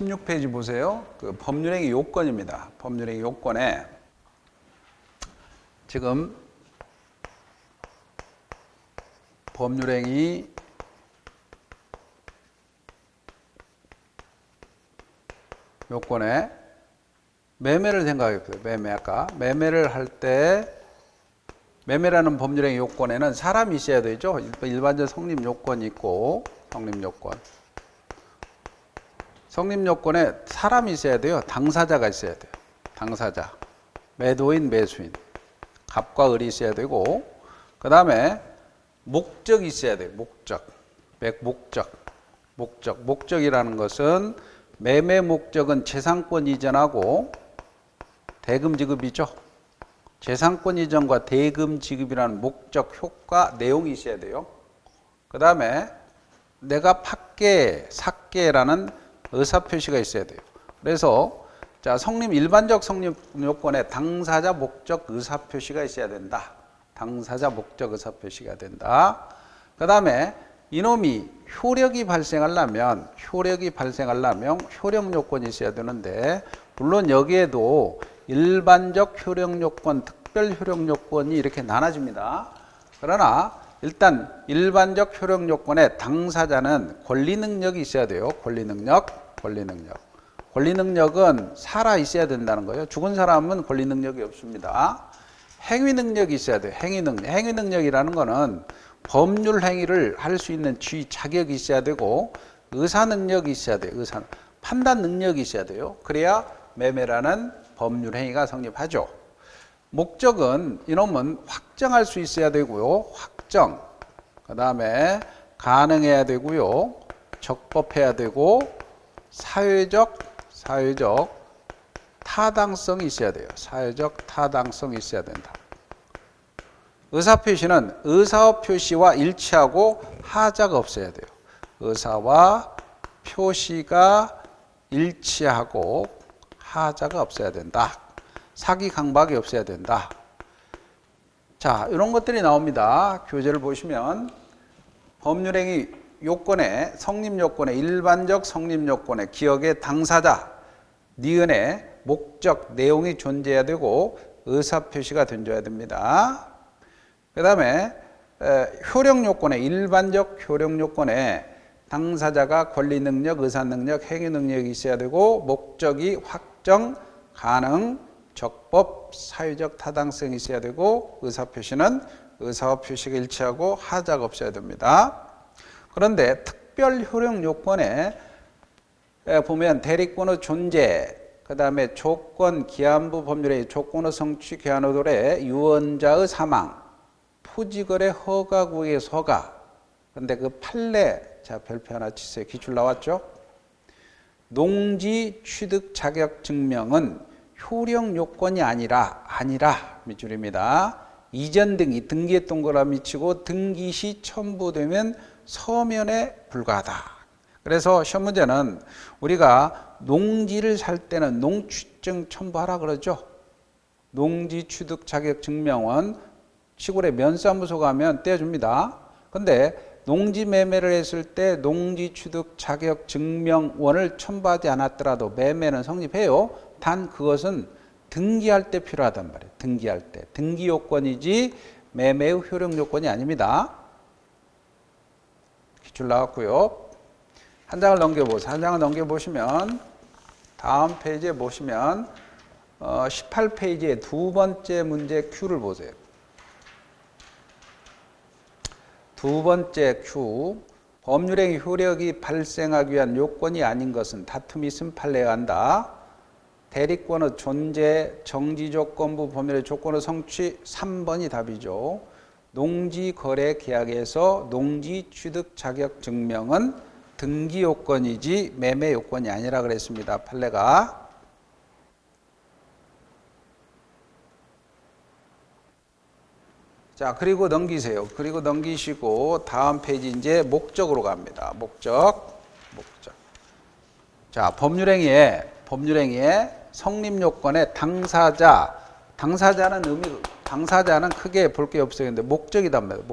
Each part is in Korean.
16페이지 보세요. 그 법률행위 요건입니다. 법률행위 요건에 지금 법률행위 요건에 매매를 생각해 보세요. 매매 아까 매매를 할 때 매매라는 법률행위 요건에는 사람이 있어야 되죠. 일반적 성립 요건이 있고 성립 요건. 성립 요건에 사람이 있어야 돼요. 당사자가 있어야 돼요. 당사자. 매도인, 매수인. 갑과 을이 있어야 되고, 그 다음에 목적이 있어야 돼요. 목적. 목적이라는 것은 매매 목적은 재산권 이전하고 대금 지급이죠. 재산권 이전과 대금 지급이라는 목적, 효과, 내용이 있어야 돼요. 그 다음에 내가 팔게, 샀게라는 의사표시가 있어야 돼요. 그래서 자, 일반적 성립 요건에 당사자 목적 의사표시가 있어야 된다. 당사자 목적 의사표시가 된다. 그 다음에 이놈이 효력이 발생하려면 효력 요건이 있어야 되는데, 물론 여기에도 일반적 효력 요건, 특별 효력 요건이 이렇게 나눠집니다. 그러나 일단 일반적 효력 요건에 당사자는 권리 능력이 있어야 돼요. 권리 능력은 살아 있어야 된다는 거예요. 죽은 사람은 권리 능력이 없습니다. 행위 능력이 있어야 돼요. 행위 능력이라는 거는 법률 행위를 할 수 있는 지위 자격이 있어야 되고, 의사 능력이 있어야 돼요. 판단 능력이 있어야 돼요. 그래야 매매라는 법률 행위가 성립하죠. 목적은 이놈은 확정할 수 있어야 되고요. 확정. 그 다음에 가능해야 되고요. 적법해야 되고, 사회적 타당성이 있어야 돼요. 사회적 타당성이 있어야 된다. 의사표시는 의사 표시와 일치하고 하자가 없어야 돼요. 의사와 표시가 일치하고 하자가 없어야 된다. 사기 강박이 없어야 된다. 자, 이런 것들이 나옵니다. 교재를 보시면 법률행위 요건에 성립 요건에 일반적 성립 요건에 기억의 당사자, 니은의 목적, 내용이 존재해야 되고 의사 표시가 존재해야 됩니다. 그 다음에 효력 요건에 일반적 효력 요건에 당사자가 권리 능력, 의사 능력, 행위 능력이 있어야 되고, 목적이 확정, 가능, 적법, 사회적 타당성이 있어야 되고, 의사 표시는 의사와 표시가 일치하고 하자가 없어야 됩니다. 그런데 특별 효력 요건에 보면 대리권의 존재, 그 다음에 조건, 기한부 법률의 조건의 성취, 기한의 도래, 유언자의 사망, 토지거래 허가구역에서 허가. 그런데 그 판례, 자, 별표 하나 치세요. 기출 나왔죠? 농지 취득 자격 증명은 효력 요건이 아니라 밑줄입니다. 이전 등기, 등기에 동그라미 치고 등기 시 첨부되면 서면에 불과하다. 그래서 시험 문제는 우리가 농지를 살 때는 농취증 첨부하라 그러죠. 농지 취득 자격 증명은 시골에 면사무소 가면 떼어줍니다. 근데 농지 매매를 했을 때 농지 취득 자격 증명원을 첨부하지 않았더라도 매매는 성립해요. 단 그것은 등기할 때 필요하단 말이에요. 등기할 때. 등기 요건이지 매매의 효력 요건이 아닙니다. 기출 나왔고요. 한 장을 넘겨보세요. 한 장을 넘겨보시면 다음 페이지에 보시면 18페이지의 두 번째 문제 Q를 보세요. 두 번째 Q. 법률행위 효력이 발생하기 위한 요건이 아닌 것은 다툼이 있음 판례해야 한다. 대리권의 존재, 정지조건부 법률의 조건의 성취 3번이 답이죠. 농지거래계약에서 농지취득 자격 증명은 등기 요건이지 매매 요건이 아니라 그랬습니다. 판례가. 자, 그리고 넘기세요. 그리고 넘기시고 다음 페이지 이제 목적으로 갑니다. 목적. 자, 법률행위에 성립 요건에 당사자는 크게 볼 게 없어요. 근데 목적이단 말이에요.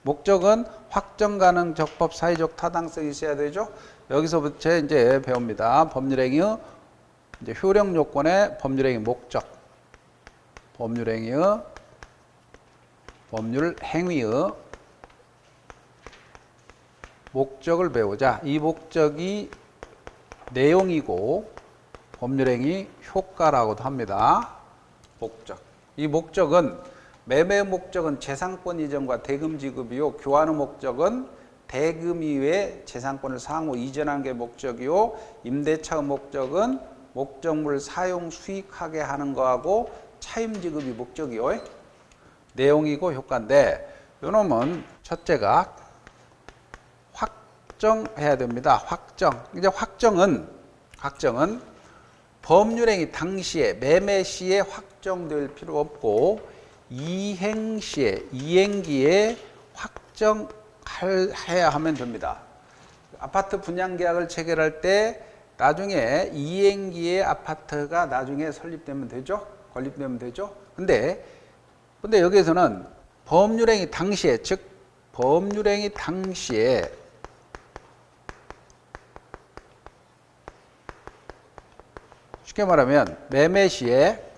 목적은 확정 가능 적법 사회적 타당성이 있어야 되죠. 여기서부터 이제 배웁니다. 법률행위의 이제 효력 요건의 법률행위 목적, 법률행위의 목적을 배우자. 이 목적이 내용이고 법률행위 효과라고도 합니다. 목적. 이 목적은 매매 목적은 재산권 이전과 대금 지급이요. 교환의 목적은 대금 이외에 재산권을 상호 이전하는 게 목적이요. 임대차의 목적은 목적물 사용 수익하게 하는 거하고 차임 지급이 목적이요. 내용이고 효과인데 요놈은 첫째가 확정해야 됩니다. 확정. 이제 확정은 법률행위 당시에 매매 시에 확정될 필요 없고 이행기에 확정해야 하면 됩니다. 아파트 분양 계약을 체결할 때 나중에 이행기에 아파트가 나중에 설립되면 되죠. 건립되면 되죠. 근데 여기에서는 법률행위 당시에, 즉 법률행위 당시에 쉽게 말하면 매매 시에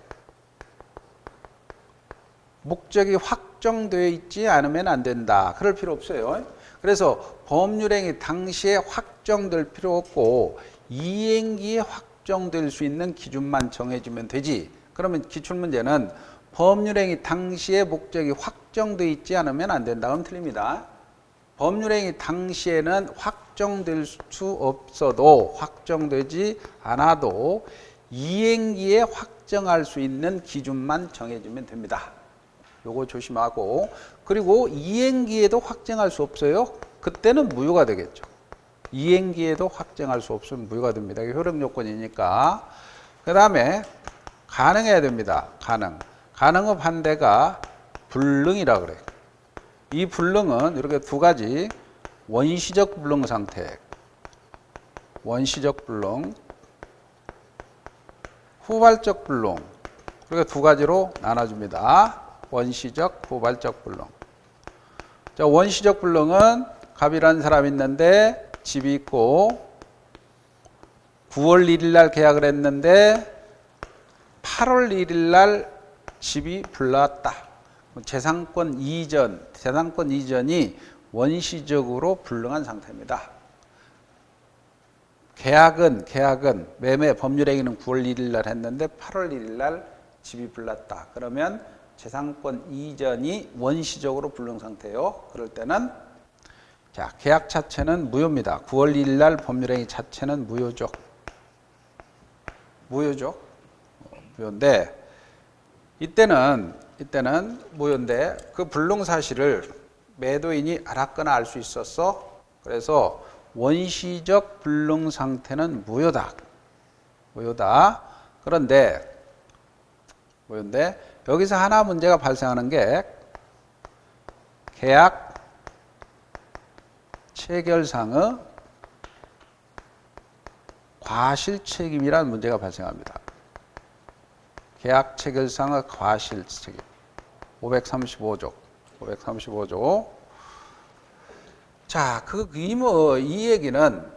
목적이 확정되어 있지 않으면 안 된다. 그럴 필요 없어요. 그래서 법률행위 당시에 확정될 필요 없고 이행기에 확정될 수 있는 기준만 정해주면 되지. 그러면 기출문제는 법률행위 당시에 목적이 확정되어 있지 않으면 안 된다. 그럼 틀립니다. 법률행위 당시에는 확정될 수 없어도 확정되지 않아도 이행기에 확정할 수 있는 기준만 정해주면 됩니다. 요거 조심하고, 그리고 이행기에도 확정할 수 없어요. 그때는 무효가 되겠죠. 이행기에도 확정할 수 없으면 무효가 됩니다. 이게 효력 요건이니까. 그 다음에 가능해야 됩니다. 가능의 반대가 불능이라 그래요. 이 불능은 이렇게 두 가지, 원시적 불능 상태, 원시적 불능, 후발적 불능, 그렇게 두 가지로 나눠줍니다. 원시적, 후발적 불능. 자, 원시적 불능은 갑이라는 사람이 있는데 집이 있고 9월 1일 날 계약을 했는데 8월 1일 날 집이 불났다. 재산권 이전이 원시적으로 불능한 상태입니다. 계약은 매매 법률행위는 9월 1일 날 했는데 8월 1일 날 집이 불났다. 그러면 재산권 이전이 원시적으로 불능 상태예요. 그럴 때는 자, 계약 자체는 무효입니다. 9월 1일 날 법률행위 자체는 무효죠. 무효인데 이때는 무효인데 그 불능 사실을 매도인이 알았거나 알 수 있었어. 그래서 원시적 불능 상태는 무효다. 그런데 여기서 하나 문제가 발생하는 게 계약 체결상의 과실책임이라는 문제가 발생합니다. 계약 체결상의 과실책임. 535조. 자, 이 얘기는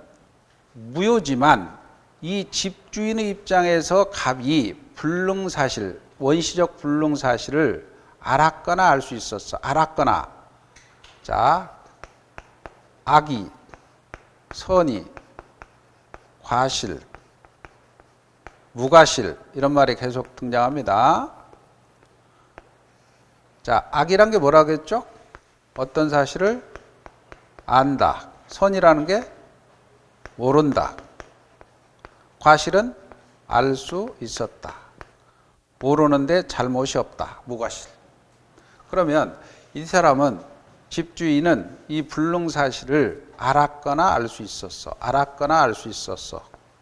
무효지만 이 집주인의 입장에서 갑이 불능사실, 원시적 불능사실을 알았거나 알 수 있었어. 자, 악의, 선의, 과실, 무과실 이런 말이 계속 등장합니다. 자, 악이란 게 뭐라고 했죠? 어떤 사실을 안다. 선이라는 게 모른다. 과실은 알 수 있었다. 모르는데 잘못이 없다. 무과실. 그러면 이 사람은 집주인은 이 불능 사실을 알았거나 알 수 있었어.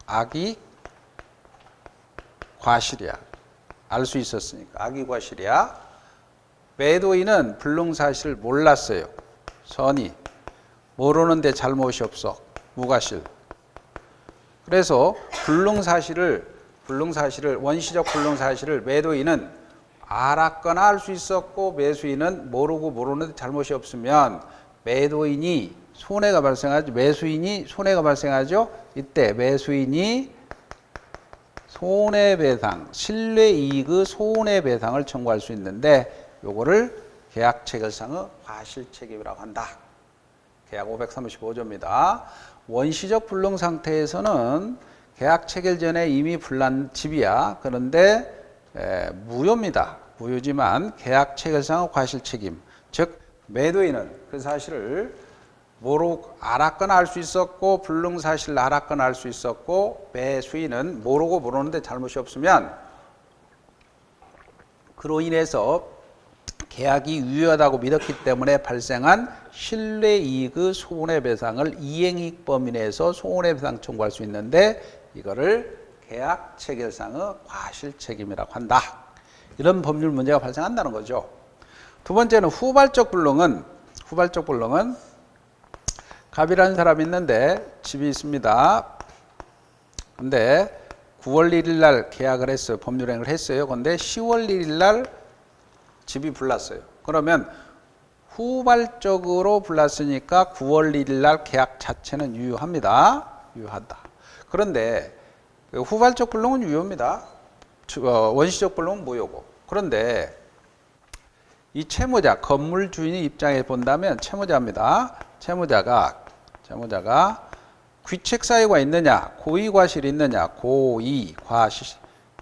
악이 과실이야. 알 수 있었으니까 악이 과실이야. 매도인은 불능 사실을 몰랐어요. 선이. 모르는데 잘못이 없어. 무과실. 그래서 원시적 불능 사실을 매도인은 알았거나 알 수 있었고 매수인은 모르고 모르는데 잘못이 없으면 매도인이 손해가 발생하죠. 매수인이 손해가 발생하죠. 이때 매수인이 손해배상, 실외이익의 손해배상을 청구할 수 있는데 요거를 계약체결상의 과실책임이라고 한다. 계약 535조입니다. 원시적 불능 상태에서는 계약 체결 전에 이미 불난 집이야. 그런데 무효입니다. 무효지만 계약 체결상의 과실책임, 즉 매도인은 그 사실을 모르고 알았거나 알 수 있었고 불능 사실을 알았거나 알 수 있었고 매수인은 모르고 모르는데 잘못이 없으면 그로 인해서 계약이 유효하다고 믿었기 때문에 발생한 실외이익의 손해배상을 이행이익 범위 내에서 손해배상 청구할 수 있는데 이거를 계약 체결상의 과실책임이라고 한다. 이런 법률 문제가 발생한다는 거죠. 두 번째는 후발적 불능은 갑이라는 사람이 있는데 집이 있습니다. 근데 9월 1일 날 계약을 했어요. 법률행을 했어요. 근데 10월 1일 날 집이 불났어요. 그러면 후발적으로 불났으니까 9월 1일 날 계약 자체는 유효합니다. 유효하다. 그런데 후발적 불능은 유효입니다. 원시적 불능은 무효고. 그런데 이 채무자, 건물 주인의 입장에 본다면 채무자입니다. 채무자가 귀책 사유가 있느냐, 고의 과실이 있느냐, 고의 과실,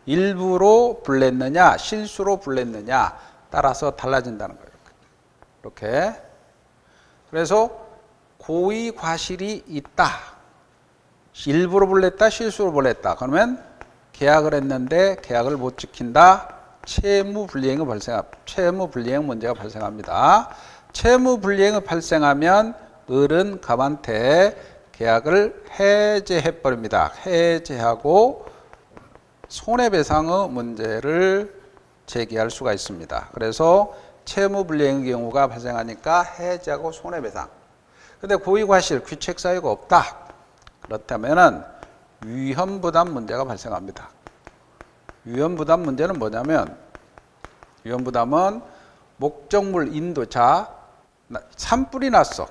일부로 불냈느냐, 실수로 불냈느냐 따라서 달라진다는 거예요. 이렇게. 그래서 고의 과실이 있다. 일부로 불냈다, 실수로 불냈다. 그러면 계약을 했는데 계약을 못 지킨다. 채무 불이행 문제가 발생합니다. 채무 불이행이 발생하면 을은 갑한테 계약을 해제해 버립니다. 해제하고 손해배상의 문제를 제기할 수가 있습니다. 그래서 채무 불이행의 경우가 발생하니까 해제하고 손해배상. 근데 고의과실, 귀책 사유가 없다. 그렇다면은 위험부담 문제가 발생합니다. 위험부담 문제는 뭐냐면 위험부담은 목적물 인도자 산불이 났어.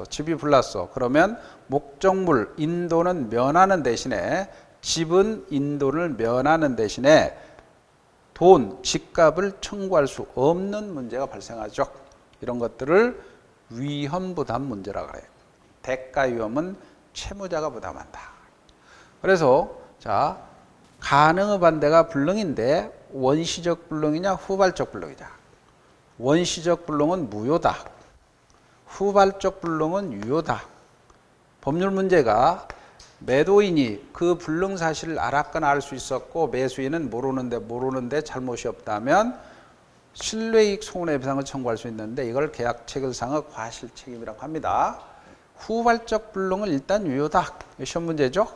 집이 불났어. 그러면 목적물 인도는 면하는 대신에 집은 인도를 면하는 대신에 돈, 집값을 청구할 수 없는 문제가 발생하죠. 이런 것들을 위험부담 문제라고 해요. 대가 위험은 채무자가 부담한다. 그래서 자, 가능의 반대가 불능인데 원시적 불능이냐 후발적 불능이냐. 원시적 불능은 무효다. 후발적 불능은 유효다. 법률 문제가 매도인이 그 불능 사실을 알았거나 알 수 있었고 매수인은 모르는데 잘못이 없다면 실외이익 손해배상을 청구할 수 있는데 이걸 계약 체결상의 과실책임이라고 합니다. 후발적 불능은 일단 유효다. 시험 문제죠.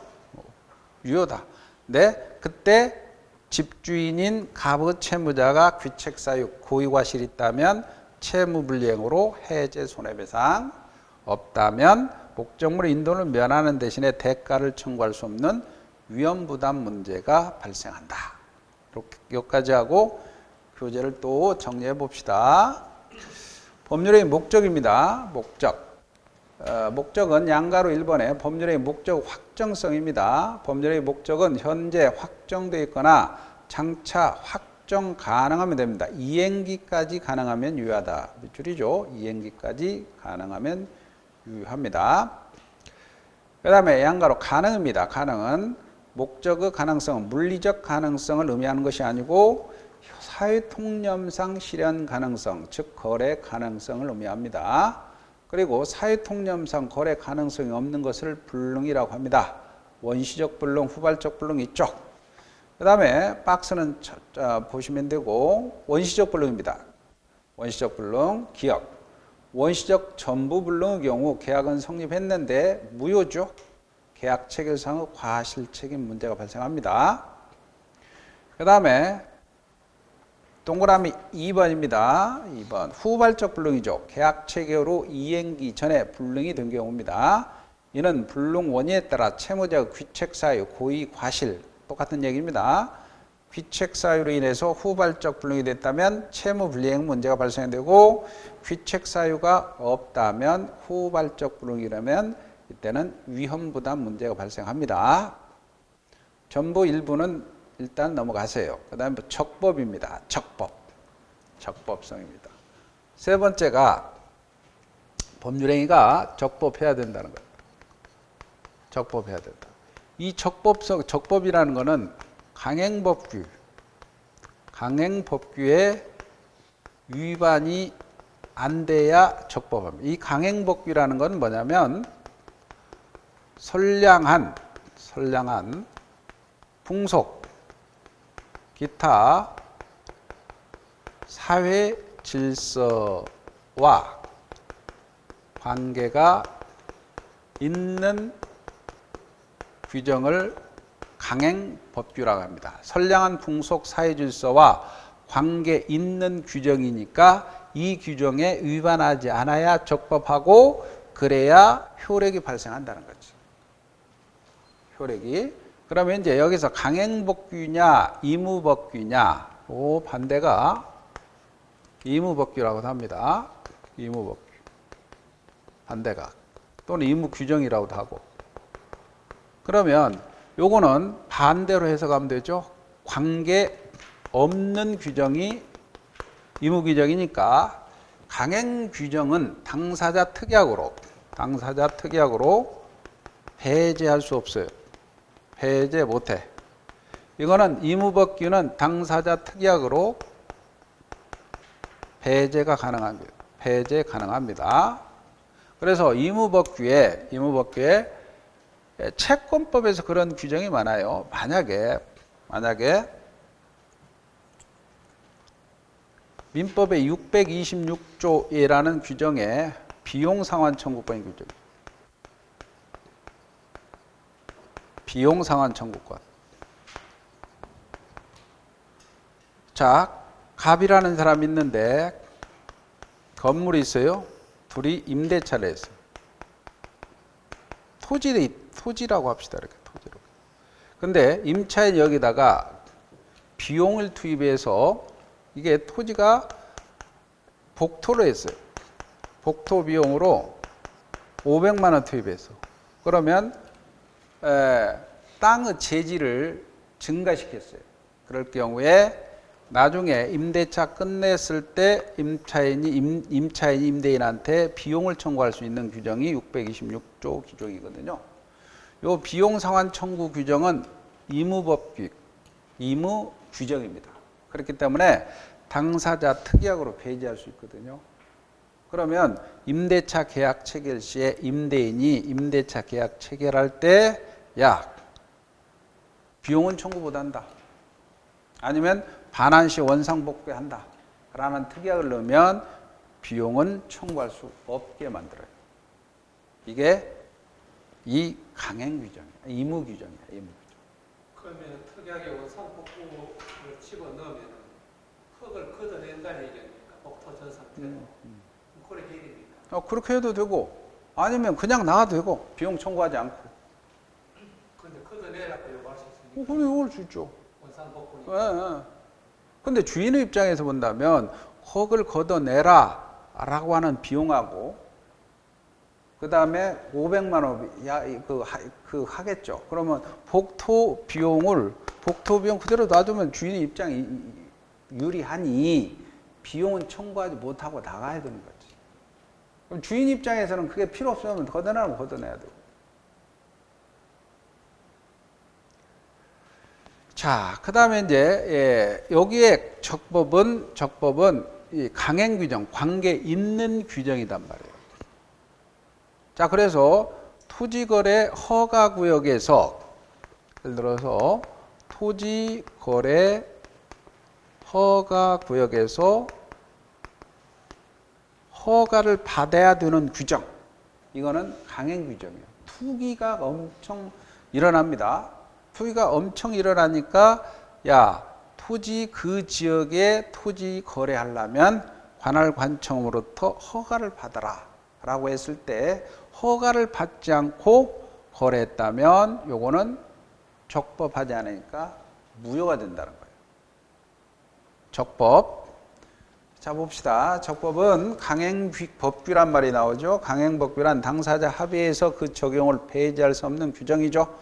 유효다. 근데 그때 집주인인 갑의 채무자가 귀책 사유, 고의 과실이 있다면 채무 불이행으로 해제 손해배상, 없다면 목적물 인도를 면하는 대신에 대가를 청구할 수 없는 위험부담 문제가 발생한다. 이렇게 여기까지 하고 교재를 또 정리해 봅시다. 법률의 목적입니다. 목적은 양가로 1번에 법률의 목적 확정성입니다. 법률의 목적은 현재 확정되어 있거나 장차 확정 가능하면 됩니다. 이행기까지 가능하면 유효하다. 밑줄이죠. 이행기까지 가능하면 유효합니다. 그 다음에 양가로 가능입니다. 가능은 목적의 가능성은 물리적 가능성을 의미하는 것이 아니고 사회통념상 실현 가능성, 즉 거래 가능성을 의미합니다. 그리고 사회통념상 거래 가능성이 없는 것을 불능이라고 합니다. 원시적 불능, 후발적 불능 있죠. 그 다음에 박스는 보시면 되고 원시적 불능입니다. 원시적 불능, 기억. 원시적 전부 불능의 경우 계약은 성립했는데 무효죠. 계약 체결상의 과실책임 문제가 발생합니다. 그 다음에 동그라미 2번입니다. 2번 후발적 불능이죠. 계약 체결 후 이행기 전에 불능이 된 경우입니다. 이는 불능 원인에 따라 채무자의 귀책 사유, 고의 과실 똑같은 얘기입니다. 귀책 사유로 인해서 후발적 불능이 됐다면 채무 불이행 문제가 발생되고 귀책 사유가 없다면 후발적 불능이라면 이때는 위험 부담 문제가 발생합니다. 전부 일부는 일단 넘어가세요. 그 다음에 적법입니다. 적법. 적법성입니다. 세 번째가 법률행위가 적법해야 된다는 거예요. 적법해야 된다. 이 적법이라는 것은 강행법규에 위반이 안 돼야 적법합니다. 이 강행법규라는 건 뭐냐면 선량한 풍속, 기타 사회 질서와 관계가 있는 규정을 강행법규라고 합니다. 선량한 풍속 사회 질서와 관계 있는 규정이니까 이 규정에 위반하지 않아야 적법하고 그래야 효력이 발생한다는 거죠. 효력이. 그러면 이제 여기서 강행법규냐 의무법규냐 그 반대가 의무법규라고도 합니다. 의무법규. 반대가. 또는 의무규정이라고도 하고. 그러면 요거는 반대로 해석하면 되죠. 관계 없는 규정이 의무규정이니까 강행규정은 당사자 특약으로 배제할 수 없어요. 배제 못해. 이거는 의무법규는 당사자 특약으로 배제가 가능합니다. 배제 가능합니다. 그래서 의무법규에 채권법에서 그런 규정이 많아요. 만약에 민법의 626조라는 규정에 비용상환청구권이 규정. 비용상환청구권. 자, 갑이라는 사람이 있는데 건물이 있어요. 둘이 임대차를 했어요. 토지라고 합시다. 이렇게 토지로. 근데 임차인 여기다가 비용을 투입해서 이게 토지가 복토로 했어요. 복토 비용으로 500만 원 투입해서. 그러면 땅의 재질을 증가시켰어요. 그럴 경우에 나중에 임대차 끝냈을 때 임차인이 임대인한테 비용을 청구할 수 있는 규정이 626조 규정이거든요. 이 비용 상환 청구 규정은 의무 규정입니다. 그렇기 때문에 당사자 특약으로 배제할 수 있거든요. 그러면 임대차 계약 체결 시에 임대인이 임대차 계약 체결할 때 비용은 청구 못한다. 아니면 반환 시 원상복구한다. 라는 특약을 넣으면 비용은 청구할 수 없게 만들어요. 이게 이 강행 규정이야. 의무 규정이야. 의무 규정. 그러면 특약에 원상복구를 집어넣으면 흙을 걷어낸다는 얘기입니까? 복토 전 상태로. 그렇게 해야 됩니까? 그렇게 해도 되고 아니면 그냥 놔도 되고 비용 청구하지 않고. 근데 걷어내라고 요구할 수 있습니까? 그래, 요구할 수 있죠. 원상복구니까. 근데 주인의 입장에서 본다면 흙을 걷어내라 라고 하는 비용하고 그 다음에 500만 원 하겠죠. 그러면 복토 비용 그대로 놔두면 주인의 입장이 유리하니 비용은 청구하지 못하고 나가야 되는 거지. 그럼 주인 입장에서는 그게 필요 없으면 걷어내라면 걷어내야 되고. 자, 그 다음에 이제, 여기에 적법은 이 강행 규정, 관계 있는 규정이단 말이에요. 자, 그래서 토지거래 허가구역에서, 예를 들어서 토지거래 허가구역에서 허가를 받아야 되는 규정. 이거는 강행 규정이에요. 투기가 엄청 일어납니다. 투기가 엄청 일어나니까 토지 그 지역에 토지 거래하려면 관할관청으로부터 허가를 받아라 라고 했을 때 허가를 받지 않고 거래했다면 요거는 적법하지 않으니까 무효가 된다는 거예요. 적법. 자, 봅시다. 적법은 강행법규란 말이 나오죠. 강행법규란 당사자 합의해서 그 적용을 배제할 수 없는 규정이죠.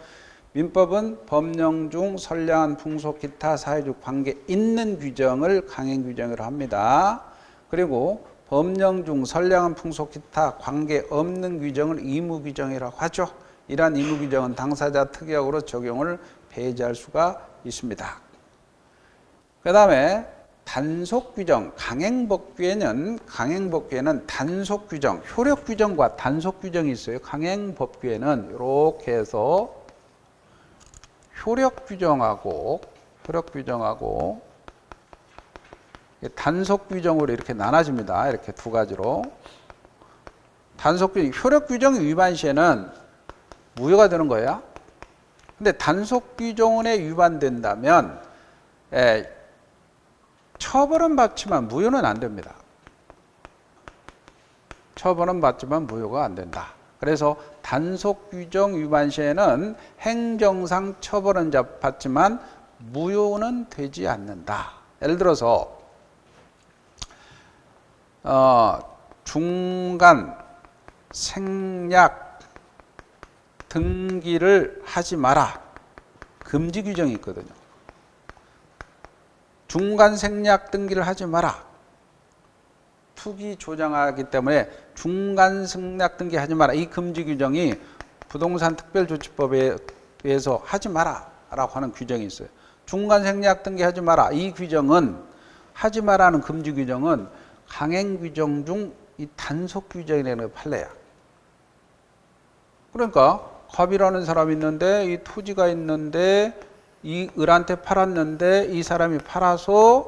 민법은 법령 중 선량한 풍속 기타 사회적 관계 있는 규정을 강행규정이라고 합니다. 그리고 법령 중 선량한 풍속 기타 관계 없는 규정을 의무규정이라고 하죠. 이러한 의무규정은 당사자 특약으로 적용을 배제할 수가 있습니다. 그 다음에 단속규정, 강행법규에는 단속규정, 효력규정과 단속규정이 있어요. 강행법규에는 이렇게 해서 효력규정하고 단속규정으로 이렇게 나눠집니다. 이렇게 두 가지로. 단속규정, 효력규정 위반 시에는 무효가 되는 거예요. 근데 단속규정에 위반된다면 처벌은 받지만 무효는 안 됩니다. 처벌은 받지만 무효가 안 된다. 그래서 단속규정 위반 시에는 행정상 처벌은 받지만 무효는 되지 않는다. 예를 들어서 중간 생략 등기를 하지 마라. 금지 규정이 있거든요. 중간 생략 등기를 하지 마라. 투기 조장하기 때문에 중간 생략 등기 하지 마라. 이 금지 규정이 부동산 특별조치법에 의해서 하지 마라 라고 하는 규정이 있어요. 중간 생략 등기 하지 마라. 이 규정은 하지 마라는 금지 규정은 강행 규정 중 이 단속 규정이라는 판례야. 그러니까 갑이라는 사람이 있는데 이 토지가 있는데 이 을한테 팔았는데 이 사람이 팔아서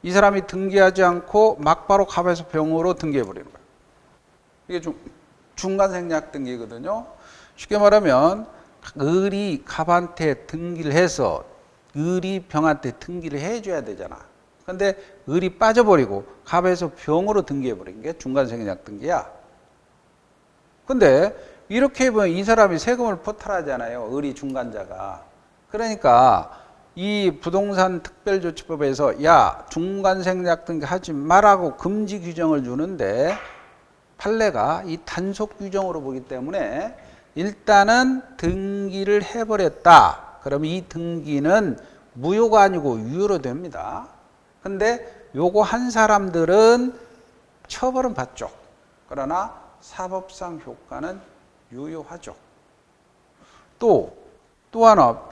이 사람이 등기하지 않고 막바로 갑에서 병으로 등기해버리는 거예요. 이게 중간 생략 등기거든요. 쉽게 말하면 을이 갑한테 등기를 해서 을이 병한테 등기를 해줘야 되잖아. 근데 을이 빠져버리고 갑에서 병으로 등기해버린 게 중간 생략 등기야. 근데 이렇게 보면 이 사람이 세금을 포탈하잖아요. 을이 중간자가. 그러니까 이 부동산 특별조치법에서 야 중간 생략 등기 하지 말라고 금지 규정을 주는데 판례가 이 단속 규정으로 보기 때문에 일단은 등기를 해버렸다. 그럼 이 등기는 무효가 아니고 유효로 됩니다. 근데 요거 한 사람들은 처벌은 받죠. 그러나 사법상 효과는 유효하죠. 또 하나,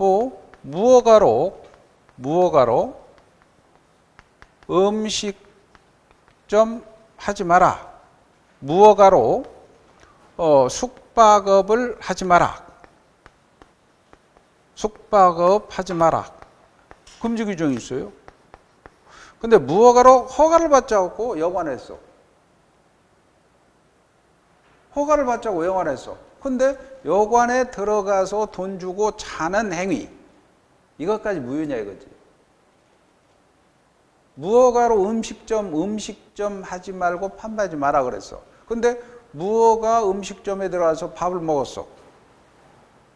무허가로 음식점 하지 마라. 무허가로 숙박업을 하지 마라. 숙박업 하지 마라. 금지 규정이 있어요. 근데 무허가로 허가를 받지 않고 여관했어. 허가를 받지 않고 여관했어. 근데 여관에 들어가서 돈 주고 자는 행위. 이것까지 무효냐 이거지. 무허가로 음식점 하지 말고 판매하지 마라 그랬어. 근데 무허가 음식점에 들어가서 밥을 먹었어.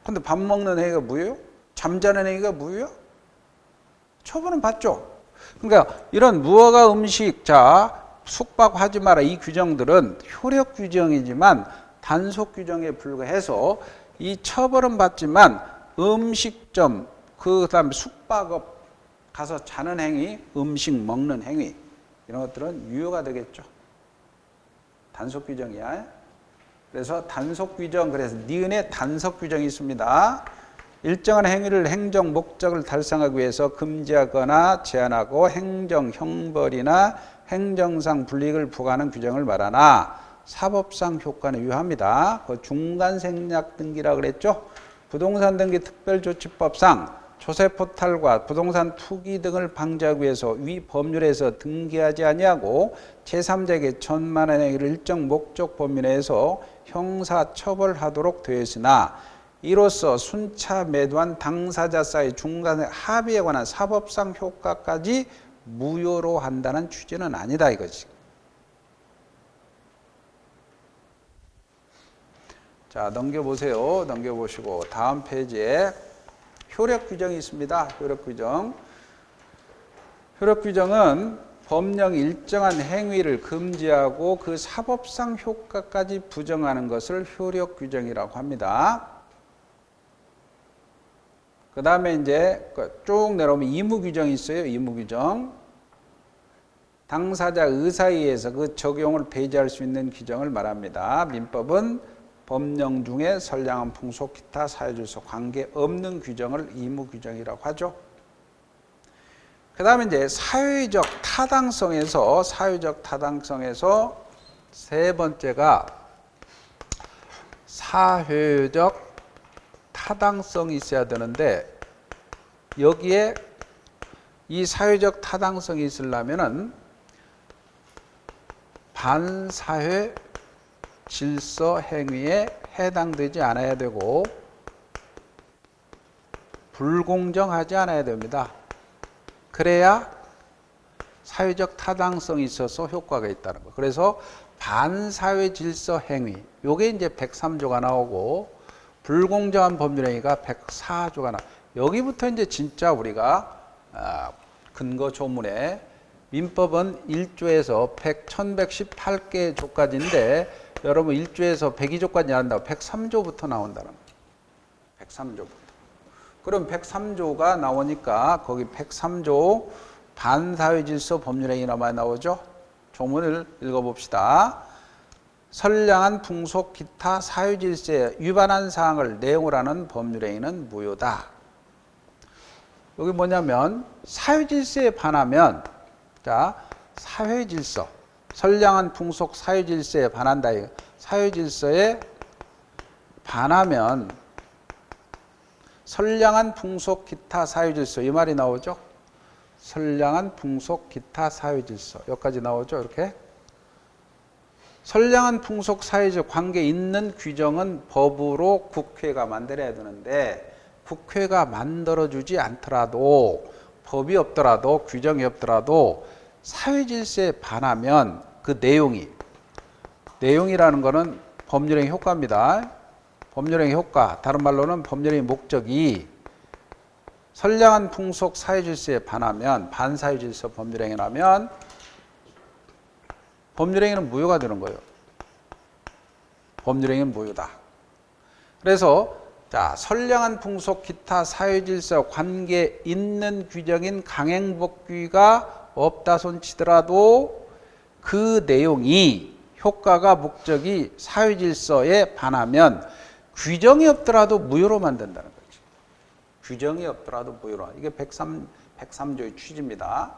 근데 밥 먹는 행위가 무효요? 잠자는 행위가 무효요? 처벌은 받죠. 그러니까 이런 무허가 음식, 숙박하지 마라 이 규정들은 효력 규정이지만 단속 규정에 불과해서 이 처벌은 받지만 음식점, 그다음에 숙박업 가서 자는 행위, 음식 먹는 행위 이런 것들은 유효가 되겠죠. 단속 규정이야. 그래서 단속 규정, 그래서 니은에 단속 규정이 있습니다. 일정한 행위를 행정 목적을 달성하기 위해서 금지하거나 제한하고 행정 형벌이나 행정상 불이익을 부과하는 규정을 말하나 사법상 효과는 유효합니다. 그 중간 생략 등기라고 그랬죠. 부동산 등기 특별조치법상 조세 포탈과 부동산 투기 등을 방지하기 위해서 위 법률에서 등기하지 아니하고 제3자에게 천만원 행위를 일정 목적 범위 내에서 형사 처벌하도록 되어 있으나 이로써 순차 매도한 당사자 사이 중간에 합의에 관한 사법상 효과까지 무효로 한다는 취지는 아니다 이거지. 자, 넘겨보세요. 넘겨보시고 다음 페이지에 효력 규정이 있습니다. 효력 규정. 효력 규정은 법령 일정한 행위를 금지하고 그 사법상 효과까지 부정하는 것을 효력 규정이라고 합니다. 그 다음에 이제 쭉 내려오면 의무 규정이 있어요. 의무 규정. 당사자 의사에 의해서 그 적용을 배제할 수 있는 규정을 말합니다. 민법은 법령 중에 선량한 풍속, 기타 사회질서 관계없는 규정을 의무 규정이라고 하죠. 그 다음에 이제 사회적 타당성에서 세 번째가 사회적 타당성이 있어야 되는데, 여기에 이 사회적 타당성이 있으려면은 반사회 질서 행위에 해당되지 않아야 되고 불공정하지 않아야 됩니다. 그래야 사회적 타당성이 있어서 효과가 있다는 거. 그래서 반사회 질서 행위, 요게 이제 103조가 나오고 불공정한 법률행위가 104조가 여기부터 이제 진짜 우리가 근거 조문에 민법은 1조에서 1118개 조까지인데 여러분 1조에서 102조까지 나온다고 103조부터 나온다는 거예요. 103조부터. 그럼 103조가 나오니까 거기 103조 반사회 질서 법률행위나만 나오죠. 조문을 읽어봅시다. 선량한 풍속 기타 사회질서에 위반한 사항을 내용을 하는 법률행위는 무효다. 여기 뭐냐면 사회질서에 반하면, 자, 사회질서, 선량한 풍속 사회질서에 반한다. 사회질서에 반하면 선량한 풍속 기타 사회질서, 이 말이 나오죠. 선량한 풍속 기타 사회질서, 여기까지 나오죠. 이렇게. 선량한 풍속 사회적 관계 있는 규정은 법으로 국회가 만들어야 되는데, 국회가 만들어주지 않더라도, 법이 없더라도, 규정이 없더라도 사회질서에 반하면 그 내용이라는 거는 법률행위 효과입니다. 법률행위 효과, 다른 말로는 법률행위 목적이 선량한 풍속 사회질서에 반하면, 반사회질서 법률행위라면 법률행위는 무효가 되는 거예요. 법률행위는 무효다. 그래서 자, 선량한 풍속 기타 사회질서 관계 있는 규정인 강행법규가 없다 손치더라도 그 내용이 효과가 목적이 사회질서에 반하면 규정이 없더라도 무효로 만든다는 거죠. 규정이 없더라도 무효로. 이게 103조의 취지입니다.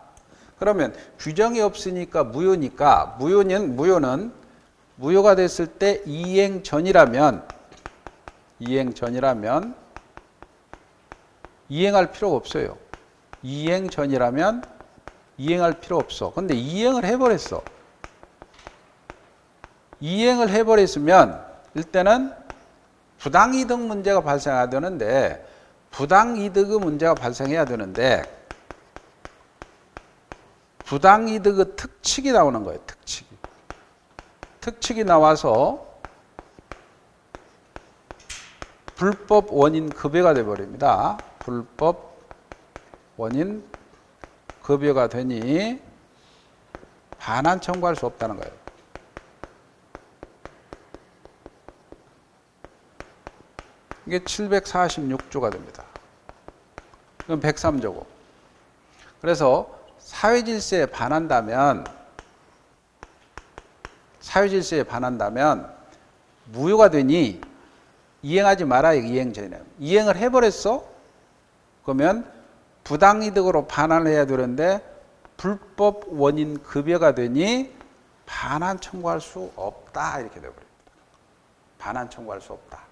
그러면 규정이 없으니까 무효니까 무효는 무효가 됐을 때 이행 전이라면 이행할 필요가 없어요. 이행 전이라면 이행할 필요 없어. 근데 이행을 해버렸어. 이행을 해버렸으면 일단은 부당이득 문제가 발생해야 되는데, 부당이득의 문제가 발생해야 되는데 부당이득의 특칙이 나오는 거예요. 특칙이 나와서 불법 원인 급여가 되어버립니다. 불법 원인 급여가 되니 반환 청구할 수 없다는 거예요. 이게 746조가 됩니다. 그럼 103조고. 그래서 사회질서에 반한다면 무효가 되니 이행하지 말아요. 이행 전에. 이행을 해버렸어? 그러면 부당이득으로 반환을 해야 되는데 불법 원인 급여가 되니 반환 청구할 수 없다. 이렇게 되어버립니다. 반환 청구할 수 없다.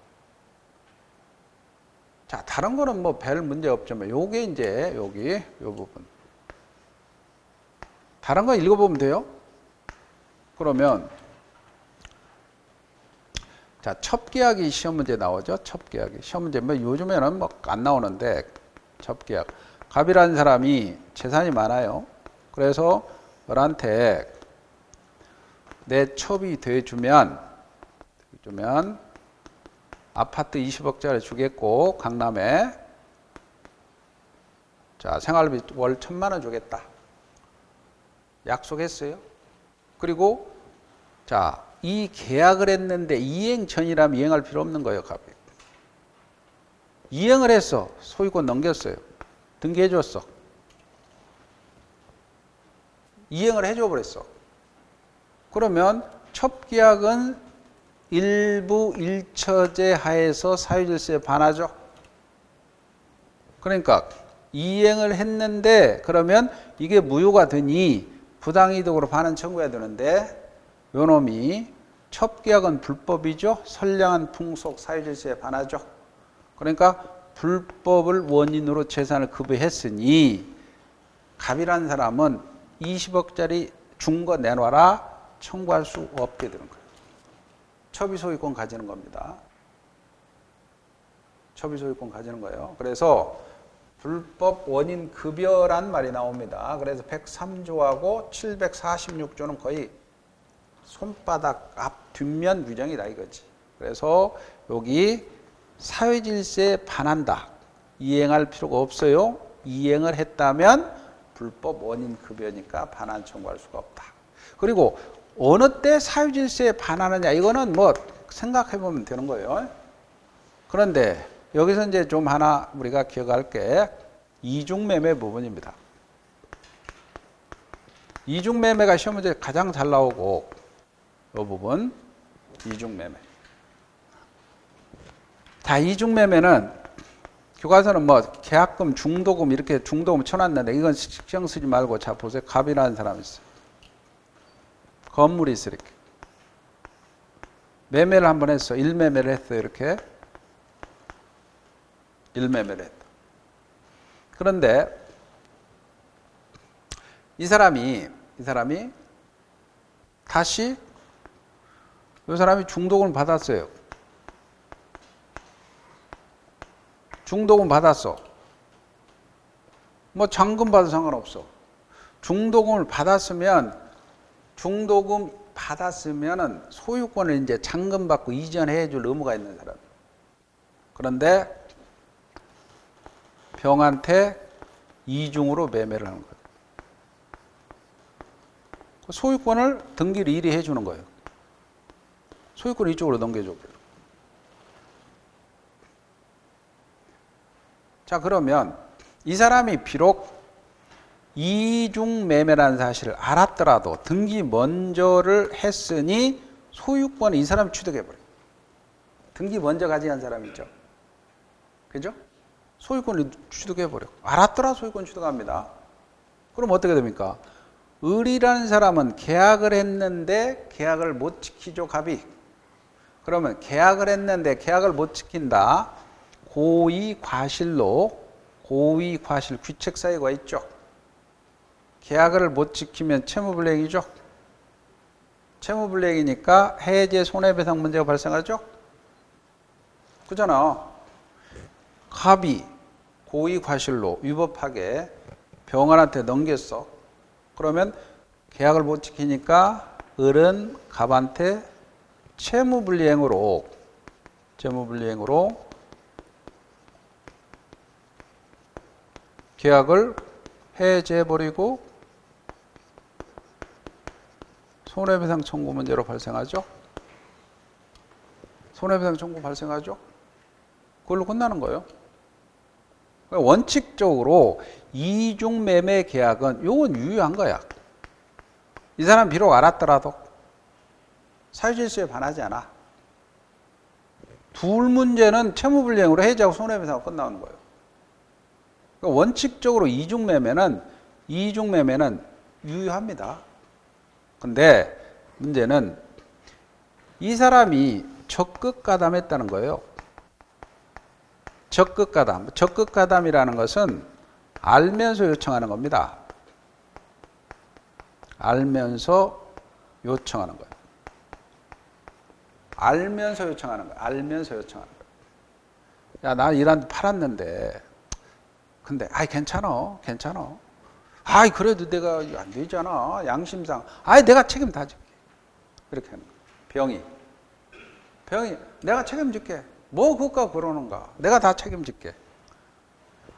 자, 다른 거는 뭐 별 문제 없지만 요게 이제 여기 요 부분. 다른 거 읽어보면 돼요. 그러면 자, 첩계약이 시험 문제 나오죠. 첩계약이 시험 문제 뭐 요즘에는 뭐 안 나오는데 첩계약. 갑이라는 사람이 재산이 많아요. 그래서 너한테 내 첩이 돼주면 아파트 20억짜리 주겠고 강남에 자 생활비 월 1,000만 원 주겠다. 약속했어요. 그리고 자, 이 계약을 했는데 이행 전이라면 이행할 필요 없는 거예요, 갑이. 이행을 했어. 소유권 넘겼어요. 등기해 줬어. 이행을 해줘 버렸어. 그러면 첩계약은 일부 일처제 하에서 사유질서에 반하죠. 그러니까 이행을 했는데 그러면 이게 무효가 되니 부당이득으로 반환 청구해야 되는데 요 놈이 첩계약은 불법이죠. 선량한 풍속 사유질서에 반하죠. 그러니까 불법을 원인으로 재산을 급여했으니 갑이라는 사람은 20억짜리 준 거 내놔라 청구할 수 없게 되는 거예요. 첩의 소유권 가지는 겁니다. 첩의 소유권 가지는 거예요. 그래서 불법 원인 급여란 말이 나옵니다. 그래서 103조하고 746조는 거의 손바닥 앞 뒷면 규정이다 이거지. 그래서 여기 사회질서에 반한다. 이행할 필요가 없어요. 이행을 했다면 불법 원인 급여니까 반환 청구할 수가 없다. 그리고 어느 때 사유질서에 반하느냐 이거는 뭐 생각해 보면 되는 거예요. 그런데 여기서 이제 좀 하나 우리가 기억할 게 이중매매 부분입니다. 이중매매가 시험 문제 가장 잘 나오고 이 부분 이중매매. 자, 이중매매는 교과서는 뭐 계약금, 중도금 이렇게 중도금 쳐놨는데 이건 신경 쓰지 말고 자 보세요. 갑이라는 사람이 있어요. 건물이 있어 이렇게. 매매를 한번 했어. 일매매를 했어 이렇게. 일매매를 했다. 그런데 이 사람이 다시 이 사람이 중도금을 받았어요. 중도금 받았어. 뭐 잔금 받아도 상관없어. 중도금을 받았으면은 소유권을 이제 잔금 받고 이전해 줄 의무가 있는 사람. 그런데 병한테 이중으로 매매를 하는 거예요. 소유권을 등기를 일이 해주는 거예요. 소유권을 이쪽으로 넘겨줘. 자, 그러면 이 사람이 비록 이중매매라는 사실을 알았더라도 등기 먼저를 했으니 소유권을 이 사람이 취득해버려요. 등기 먼저 가져간 사람이 있죠. 그죠? 소유권을 취득해버려. 알았더라 소유권 취득합니다. 그럼 어떻게 됩니까? 을이라는 사람은 계약을 했는데 계약을 못 지키죠, 갑이. 그러면 계약을 했는데 계약을 못 지킨다. 고의과실 귀책 사유가 있죠. 계약을 못 지키면 채무불이행이죠. 채무불이행이니까 해제 손해배상 문제가 발생하죠. 그잖아. 갑이 고의과실로 위법하게 병원한테 넘겼어. 그러면 계약을 못 지키니까 을은 갑한테 채무불이행으로 계약을 해제해버리고 손해배상 청구 문제로 발생하죠. 손해배상 청구 발생하죠. 그걸로 끝나는 거예요. 원칙적으로 이중매매 계약은 요건 유효한 거야. 이 사람 비록 알았더라도 사유질서에 반하지 않아. 둘 문제는 채무불이행으로 해제하고 손해배상으로 끝나는 거예요. 그러니까 원칙적으로 이중매매는 유효합니다. 근데 문제는 이 사람이 적극가담했다는 거예요. 적극가담이라는 것은 알면서 요청하는 겁니다. 알면서 요청하는 거예요. 알면서 요청하는 거예요. 야, 나 이란 팔았는데 근데 괜찮아. 그래도 내가 안 되잖아. 양심상. 내가 책임 다 질게. 이렇게 하는 거예요. 병이 내가 책임질게. 뭐 그것과 그러는가. 내가 다 책임질게.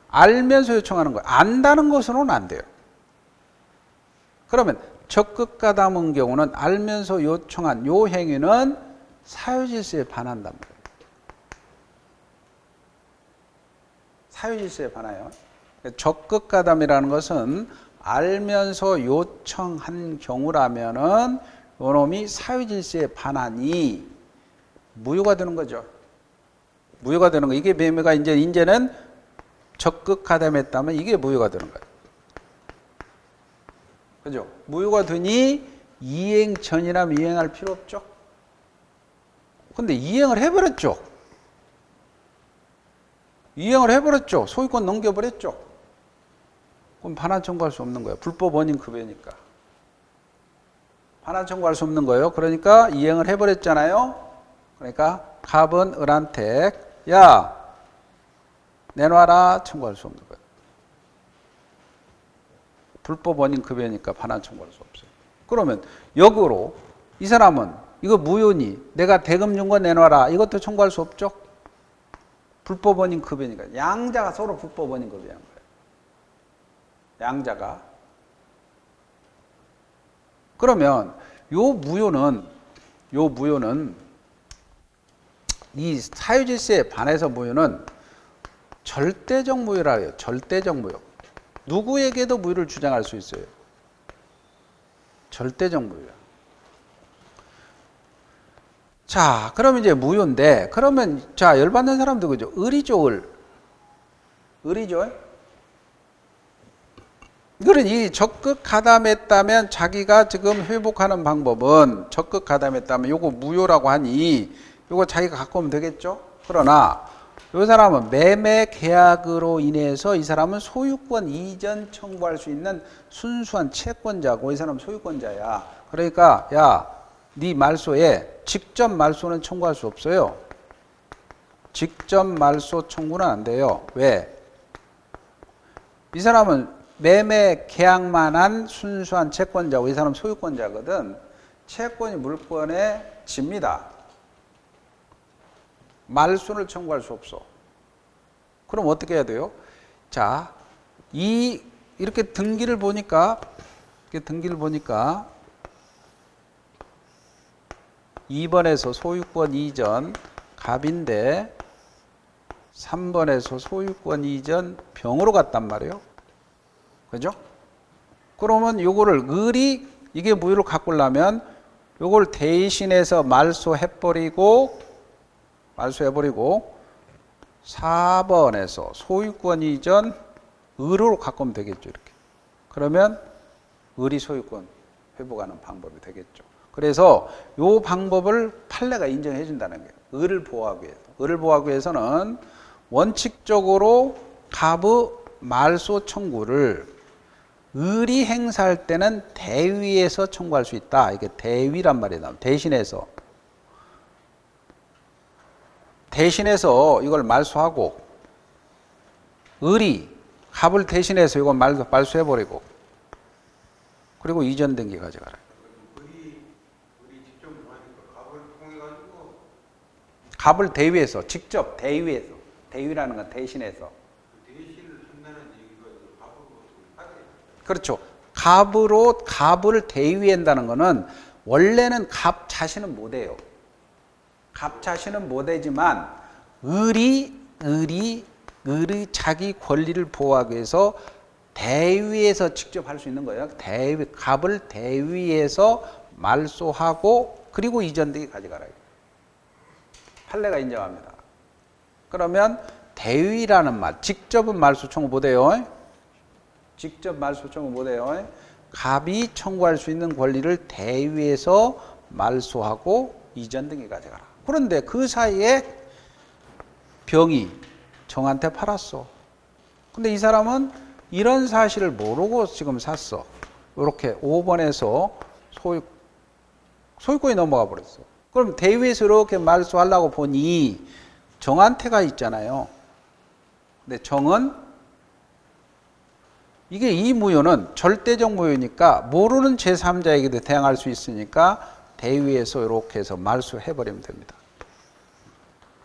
알면서 요청하는 거예요. 안다는 것으로는 안 돼요. 그러면 적극 가담한 경우는 알면서 요청한 요 행위는 사유질서에 반한단 말이에요. 사유질서에 반해요. 적극 가담이라는 것은 알면서 요청한 경우라면은 요놈이 사유질서에 반하니 무효가 되는 거죠. 무효가 되는 거. 이게 매매가 이제는 적극 가담했다면 이게 무효가 되는 거예요. 그죠? 무효가 되니 이행 전이라면 이행할 필요 없죠. 근데 이행을 해버렸죠. 이행을 해버렸죠. 소유권 넘겨버렸죠. 그럼 반환 청구할 수 없는 거예요. 불법 원인 급여니까. 반환 청구할 수 없는 거예요. 그러니까 이행을 해버렸잖아요. 그러니까 갑은 을한테 야 내놔라 청구할 수 없는 거예요. 불법 원인 급여니까 반환 청구할 수 없어요. 그러면 역으로 이 사람은 이거 무효니 내가 대금 준 거 내놔라 이것도 청구할 수 없죠. 불법 원인 급여니까 양자가 서로 불법 원인 급여한 거예요. 양자가. 그러면 요 무효는 이 사유질서에 반해서 무효는 절대적 무효라 해요. 절대적 무효. 누구에게도 무효를 주장할 수 있어요. 절대적 무효야. 자, 그럼 이제 무효인데, 그러면, 자, 열받는 사람도 그죠? 을이죠, 을. 을이죠? 이거는 이 적극 가담했다면 자기가 지금 회복하는 방법은 적극 가담했다면 요거 무효라고 하니 요거 자기가 갖고 오면 되겠죠? 그러나 이 사람은 매매 계약으로 인해서 이 사람은 소유권 이전 청구할 수 있는 순수한 채권자고 이 사람은 소유권자야. 그러니까 야, 네 말소에 직접 말소는 청구할 수 없어요. 직접 말소 청구는 안 돼요. 왜? 이 사람은 매매 계약만 한 순수한 채권자고 이 사람은 소유권자거든. 채권이 물권에 집니다. 말소를 청구할 수 없어. 그럼 어떻게 해야 돼요? 자, 이렇게 등기를 보니까 2번에서 소유권 이전 갑인데 3번에서 소유권 이전 병으로 갔단 말이에요. 그죠? 그러면 요거를 을이 이게 무효를 갖고려면 요걸 대신해서 말소해버리고 4번에서 소유권 이전 을으로 갖고 오면 되겠죠. 이렇게. 그러면 을이 소유권 회복하는 방법이 되겠죠. 그래서 요 방법을 판례가 인정해 준다는 거예요. 을을 보호하기 위해서. 을을 보호하기 위해서는 원칙적으로 갑의 말소 청구를 을이 행사할 때는 대위에서 청구할 수 있다. 이게 대위란 말이 나옵니다. 대신해서 이걸 말소하고 을이 갑을 대신해서 이걸 말소해버리고 그리고 이전 등기 가져가라. 을이 직접 하니까 갑을 통해 가지고 갑을 대위에서 직접 대위라는 건 대신해서 대신을 한다는 얘기가 갑으로 하게. 그렇죠. 갑을 대위한다는 거는 원래는 갑 자신은 못해요. 갑 자신은 못하지만 을이 자기 권리를 보호하기 위해서 대위에서 직접 할 수 있는 거예요. 갑을 대위에서 말소하고 그리고 이전등기 가져가라. 판례가 인정합니다. 그러면 대위라는 말, 직접은 말소 청구 못해요. 직접 말소 청구 못해요. 갑이 청구할 수 있는 권리를 대위에서 말소하고 이전등기 가져가라. 그런데 그 사이에 병이 정한테 팔았어. 근데 이 사람은 이런 사실을 모르고 지금 샀어. 이렇게 5번에서 소유권이 넘어가 버렸어. 그럼 대위에서 이렇게 말소하려고 보니 정한테가 있잖아요. 근데 정은 이게 이 무효는 절대적 무효니까 모르는 제3자에게도 대항할 수 있으니까 대위에서 이렇게 해서 말소해버리면 됩니다.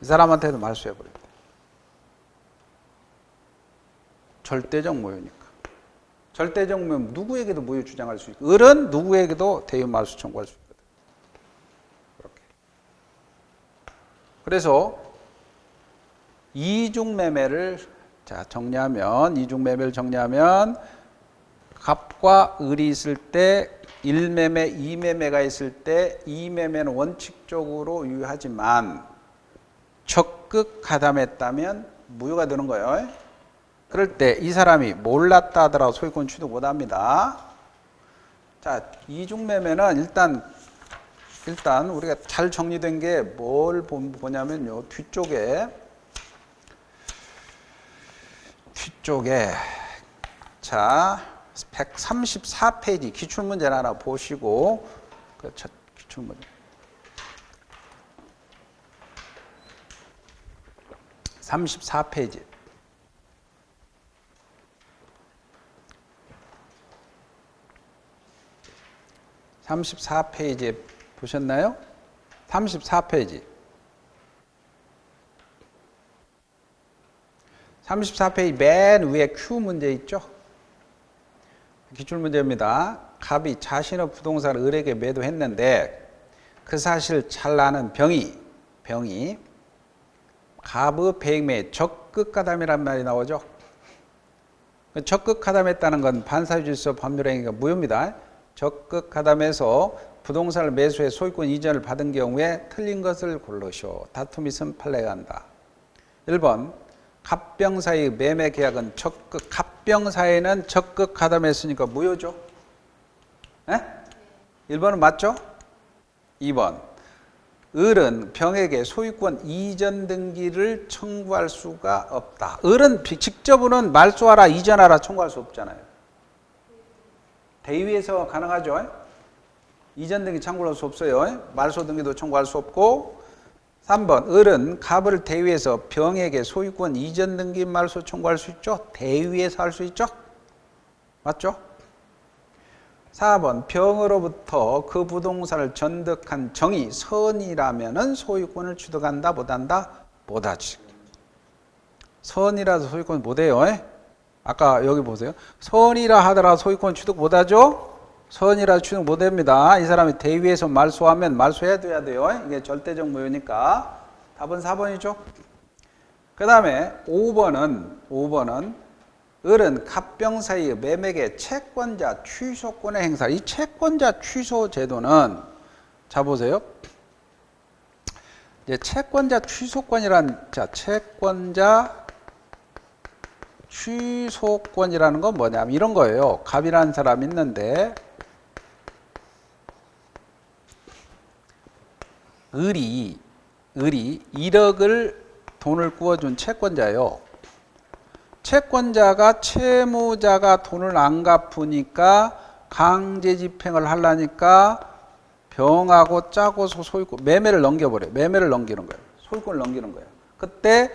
이 사람한테도 말소해버립니다. 절대적 무효니까. 절대적 무효 누구에게도 무효 주장할 수 있고 을은 누구에게도 대유 말소 청구할 수 있거든. 그렇게. 그래서 이중매매를 자 정리하면 이중매매를 정리하면 갑과 을이 있을 때 1매매, 2매매가 있을 때 2매매는 원칙적으로 유효하지만 적극 가담했다면 무효가 되는 거예요. 그럴 때 이 사람이 몰랐다 하더라도 소유권 취득 못합니다. 자, 이중매매는 일단 우리가 잘 정리된 게 뭘 보냐면요. 뒤쪽에 자 134페이지 기출문제를 하나 보시고 그 기출문제 34페이지 34페이지에 보셨나요? 34페이지 34페이지 맨 위에 Q 문제 있죠? 기출문제입니다. 갑이 자신의 부동산을 을에게 매도했는데 그 사실을 잘 아는 병이 갑의 배임에 적극가담이란 말이 나오죠. 적극가담했다는 건 반사유질서 법률행위가 무효입니다. 적극가담해서 부동산을 매수해 소유권 이전을 받은 경우에 틀린 것을 고르시오. 다툼이 있으면 판례가 한다. 1번 갑병 사이의 매매 계약은 갑병 사이에는 적극 가담했으니까 무효죠. 네? 1번은 맞죠? 2번 을은 병에게 소유권 이전 등기를 청구할 수가 없다. 을은 직접으로는 말소하라 이전하라 청구할 수 없잖아요. 대위에서 가능하죠. 이전 등기 청구할 수 없어요. 말소 등기도 청구할 수 없고 3번 을은 갑을 대위해서 병에게 소유권 이전 등기 말소 청구할 수 있죠. 대위에서 할 수 있죠. 맞죠? 4번 병으로부터 그 부동산을 전득한 정이 선이라면은 소유권을 취득한다 못한다? 못하지. 선이라서 소유권 못해요. 아까 여기 보세요. 선이라 하더라도 소유권 취득 못하죠? 선이라 취득 못합니다. 이 사람이 대위에서 말소하면 말소해야 돼요. 이게 절대적 무효니까. 답은 4번이죠. 그 다음에 5번은 을은 갑병 사이의 매매계 채권자 취소권의 행사. 이 채권자 취소 제도는 자 보세요. 이제 채권자 취소권이란 채권자 취소권이라는 건 뭐냐면 이런 거예요. 갑이라는 사람이 있는데 을이 1억을 돈을 구워준 채권자예요. 채권자가 채무자가 돈을 안 갚으니까 강제 집행을 하려니까 병하고 짜고서 소유권 매매를 넘겨버려요. 매매를 넘기는 거예요. 소유권을 넘기는 거예요. 그때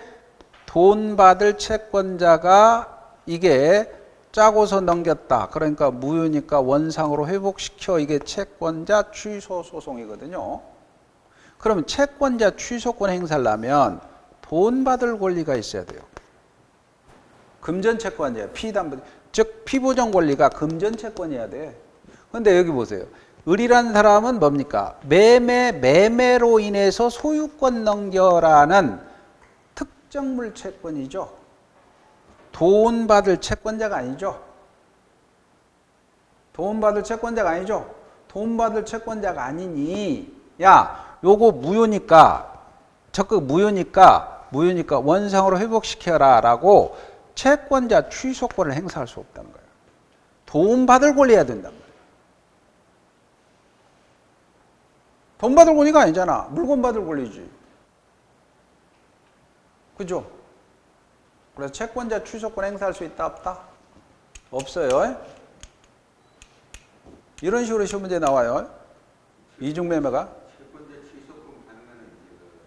돈 받을 채권자가 이게 짜고서 넘겼다. 그러니까 무효니까 원상으로 회복시켜. 이게 채권자 취소 소송이거든요. 그러면 채권자 취소권 행사를 하면 돈 받을 권리가 있어야 돼요. 금전채권이에요. 피담보, 즉 피보정 권리가 금전채권이어야 돼. 그런데 여기 보세요. 을이라는 사람은 뭡니까? 매매로 인해서 소유권 넘겨라는 특정물 채권이죠. 돈 받을 채권자가 아니죠. 돈 받을 채권자가 아니죠. 돈 받을 채권자가 아니니 야 요거 무효니까 적극 무효니까 원상으로 회복시켜라 라고 채권자 취소권을 행사할 수 없다는 거예요. 돈 받을 권리해야 된단 말이에요. 돈 받을 권리가 아니잖아. 물건 받을 권리지. 그죠? 그래서 채권자 취소권 행사할 수 있다 없다? 없어요. 이런 식으로 시험 문제 나와요. 이중매매가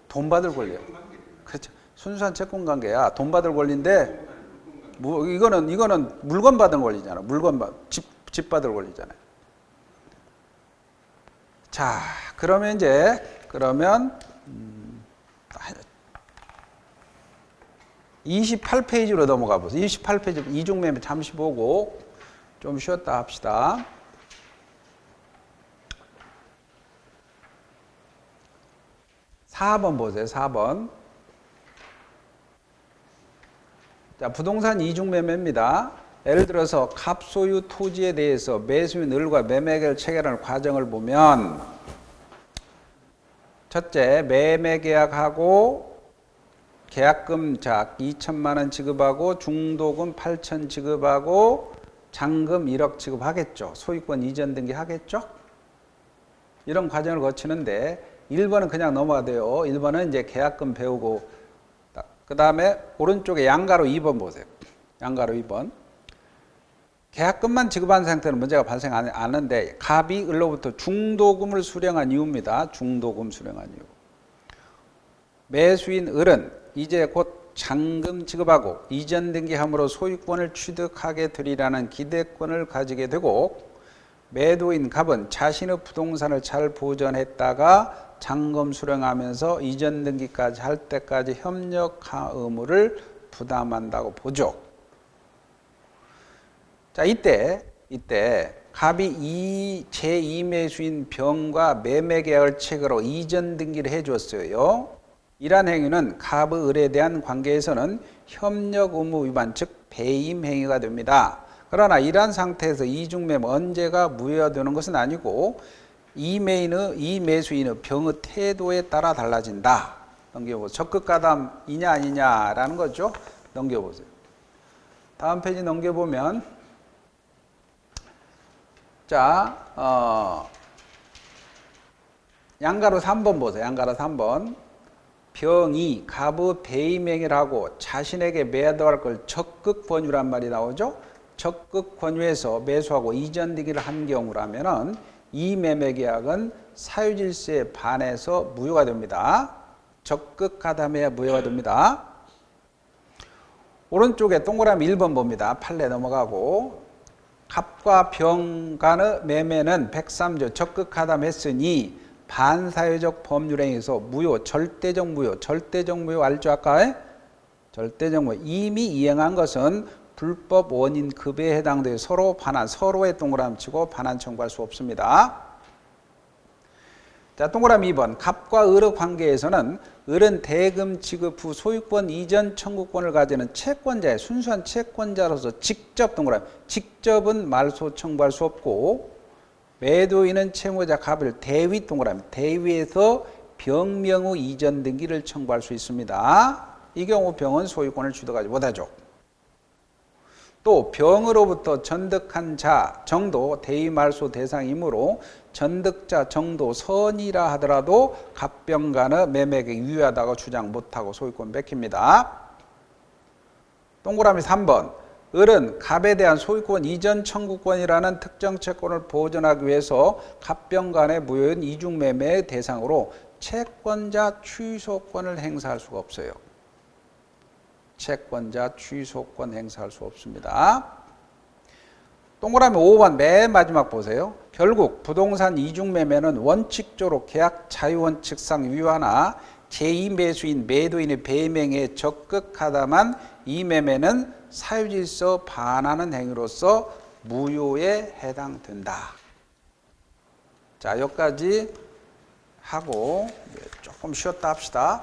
돈 받을 권리야. 그렇죠. 순수한 채권 관계야. 돈 받을 권리인데 이거는 물건 받은 권리잖아. 집 받을 권리잖아요. 자, 그러면 28페이지로 넘어가 보세요. 28페이지 이중매매 잠시 보고 좀 쉬었다 합시다. (4번) 보세요. 4번. 자, 부동산 이중매매입니다. 예를 들어서 갑소유 토지에 대해서 매수인 을과 매매계약을 체결하는 과정을 보면 첫째, 매매계약하고 계약금 자 2천만 원 지급하고 중도금 8천 지급하고 잔금 1억 지급하겠죠. 소유권 이전 등기 하겠죠. 이런 과정을 거치는데 1번은 그냥 넘어가야 돼요. 1번은 이제 계약금 배우고 그 다음에 오른쪽에 양가로 2번 보세요. 양가로 2번. 계약금만 지급한 상태는 문제가 발생 안 하는데 갑이 을로부터 중도금을 수령한 이유입니다. 중도금 수령한 이유. 매수인 을은 이제 곧 잔금 지급하고 이전 등기함으로 소유권을 취득하게 되리라는 기대권을 가지게 되고 매도인 갑은 자신의 부동산을 잘 보존했다가 잔금 수령하면서 이전 등기까지 할 때까지 협력 의무를 부담한다고 보죠. 자, 이때 갑이 제2매수인 병과 매매계약을 체결하고 이전 등기를 해줬어요. 이러한 행위는 갑의 을에 대한 관계에서는 협력 의무 위반, 즉 배임 행위가 됩니다. 그러나 이러한 상태에서 이중매매 언제가 무효되는 것은 아니고 이 매수인의 병의 태도에 따라 달라진다. 넘겨보세요. 적극가담이냐 아니냐라는 거죠. 넘겨보세요. 다음 페이지 넘겨보면 자, 양가로 3번 보세요. 양가로 3번. 병이 갑의 배임행위를 하고 자신에게 매도할 걸 적극 권유란 말이 나오죠. 적극 권유해서 매수하고 이전 등기를 한 경우라면은 이 매매 계약은 사유질서에 반해서 무효가 됩니다. 적극 가담해야 무효가 됩니다. 오른쪽에 동그라미 1번 봅니다. 판례 넘어가고 갑과 병 간의 매매는 103조 적극 가담했으니 반사회적 법률행위에서 무효, 절대적 무효 알죠? 아까 절대적 무효. 이미 이행한 것은 불법 원인 급여에 해당되어 서로 반환, 서로의 동그라미 치고 반환 청구할 수 없습니다. 자, 동그라미 2번. 갑과 을의 관계에서는 을은 대금 지급 후 소유권 이전 청구권을 가지는 채권자의 순수한 채권자로서 직접 동그라미, 직접은 말소 청구할 수 없고 매도인은 채무자 갑을 대위 동그라미, 대위에서 병명의 이전 등기를 청구할 수 있습니다. 이 경우 병은 소유권을 취득하지 못하죠. 또 병으로부터 전득한 자 정도 대위 말소 대상이므로 전득자 정도 선이라 하더라도 갑병 간의 매매계획이 유효하다고 주장 못하고 소유권 뺏깁니다. 동그라미 3번. 을은 갑에 대한 소유권 이전 청구권이라는 특정 채권을 보존하기 위해서 갑병 간의 무효인 이중매매의 대상으로 채권자 취소권을 행사할 수가 없어요. 채권자 취소권 행사할 수 없습니다. 동그라미 5번 맨 마지막 보세요. 결국 부동산 이중매매는 원칙적으로 계약 자유원칙상 유효하나 제2매수인 매도인의 배임행위에 적극하다만 이 매매는 사유질서 반하는 행위로서 무효에 해당된다. 자, 여기까지 하고 조금 쉬었다 합시다.